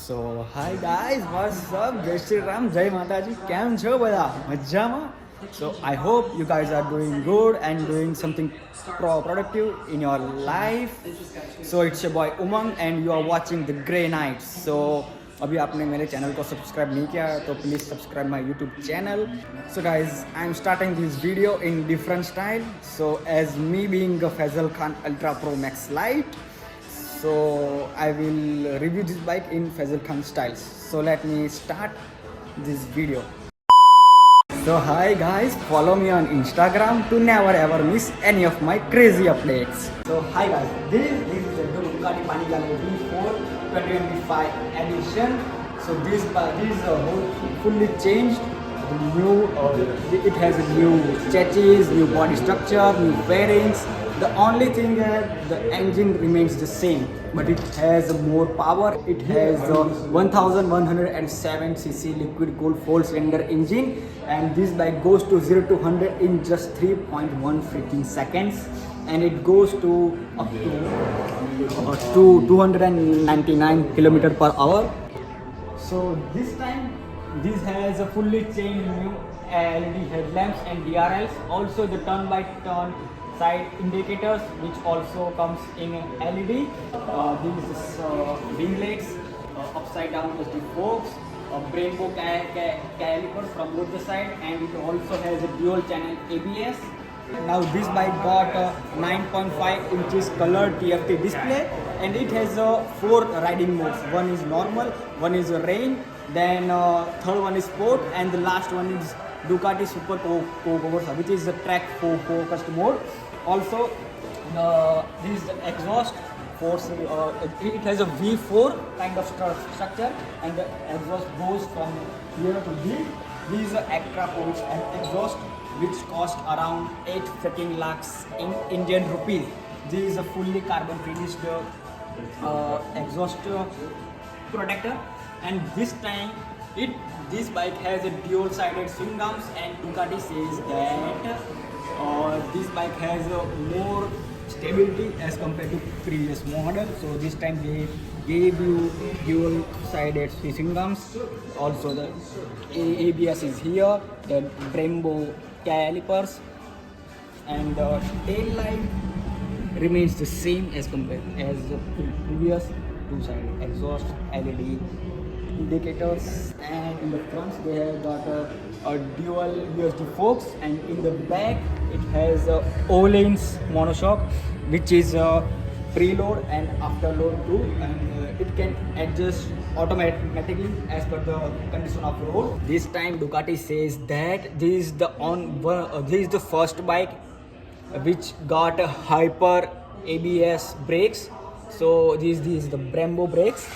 સો hi guys what's up જય શ્રી રામ જય માતાજી કેમ છો બધા મજામાં so I hope you guys are doing good and doing something productive in your life so it's your boy Umang and you are watching the Grey Knights so अभी आपने मेरे channel को सब्सक्राइब नहीं किया तो please subscribe my YouTube channel so guys I am starting this video in different style so as me being a Faisal Khan ultra pro max lite so I will review this bike in Faisal Khan styles. So let me start this video. So hi guys, follow me on Instagram to never ever miss any of my crazy updates. So hi guys, this is the Ducati Panigale V4 2025 edition. So this is fully changed. New, it has a new chassis, new body structure, new fairings. The only thing that the engine remains the same, but it has more power. It has a 1107 cc liquid cooled 4-cylinder engine, and this bike goes to 0 to 100 in just 3.1 freaking seconds, and it goes to up to 299 km per hour. So this time this has a fully changed new LED headlamps and DRLs. Also the turn by turn side indicators which also comes in LED. These winglets, upside down is the forks, Brembo calipers from both the side, and it also has a dual channel ABS. Now this bike got a 9.5 inches color TFT display, and it has 4 riding modes. One is normal, one is rain, then third one is sport, and the last one is Ducati Super Corsa, which is the track focused mode. Also, this is the exhaust force. It has a V4 kind of structure, and the exhaust goes from here to here. This is an extra force and exhaust which cost around 8 freaking lakhs in Indian rupees. This is a fully carbon finished exhaust protector, and this time this bike has a dual sided swing arms, and Ducati says that this bike has more stability as compared to previous model. So this time they gave you dual sided swing arms. Also the ABS is here, the Brembo calipers, and the tail light remains the same as compared as the previous two-sided exhaust LED indicators, and in the front they have got a dual USD forks, and in the back it has a O-lanes monoshock which is preload and afterload too, and it can adjust automatically as per the condition of road. This time Ducati says that this is the first bike which got a hyper ABS brakes. So this is the Brembo brakes.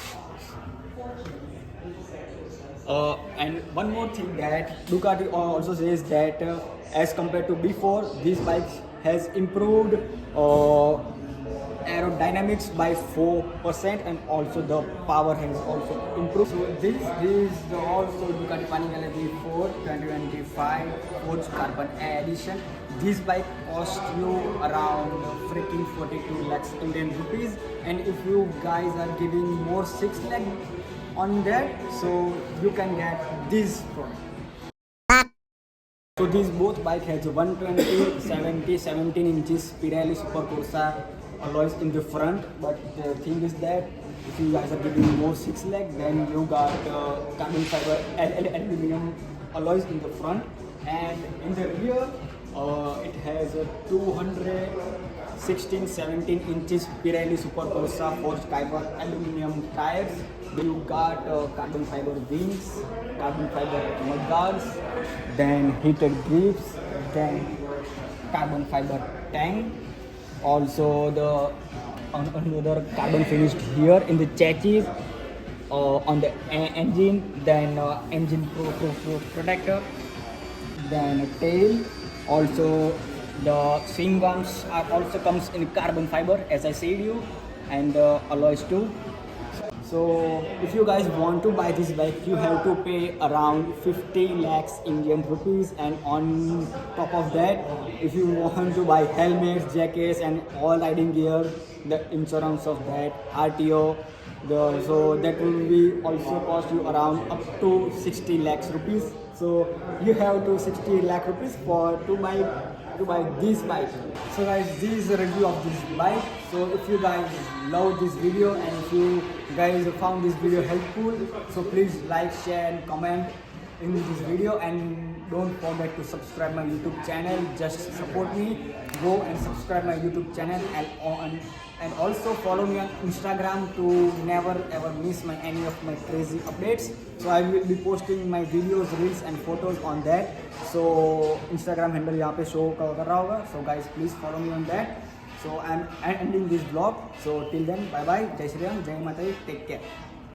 And one more thing that Ducati also says that as compared to before, this bike has improved aerodynamics by 4%, and also the power has also improved. So this is also Ducati Panigale V4 2025 Forged Carbon Edition. This bike costs you around freaking 42 lakhs Indian rupees, and if you guys are giving more 6 lakh on that, so you can get this product. So these both bike has 17 inches Pirelli Super Corsa alloys in the front, but the thing is that if you guys are giving more 6 lakh, then you got carbon fiber aluminum alloys in the front, and in the rear it has 217 inches Pirelli Super Corsa forged carbon aluminum tires. You got carbon fiber wings, carbon fiber mudguards, then heated grips, then carbon fiber tank. Also the another carbon finished here in the chassis, on the engine, then engine protector, then a tail. Also the swing arms are also comes in carbon fiber as I said you, and alloys too. So if you guys want to buy this bike, you have to pay around 50 lakhs Indian rupees, and on top of that, if you want to buy helmets, jackets and all riding gear, the insurance of that, RTO, So that will be also cost you around up to 60 lakhs rupees. So you have to 60 lakh rupees for to buy this bike. So guys, this is the review of this bike. So if you guys love this video and if you guys found this video helpful, so please like, share and comment in this video, and don't forget to subscribe my YouTube channel. Just support me, go and subscribe my YouTube channel, and also follow me on Instagram to never ever miss any of my crazy updates. So I will be posting my videos, reels and photos on that. So Instagram handle यहाँ पे show कर रहा होगा. So guys, please follow me on that. So I'm ending this vlog. So till then, bye bye. Jai Shri Ram, Jai Mata Di. Take care.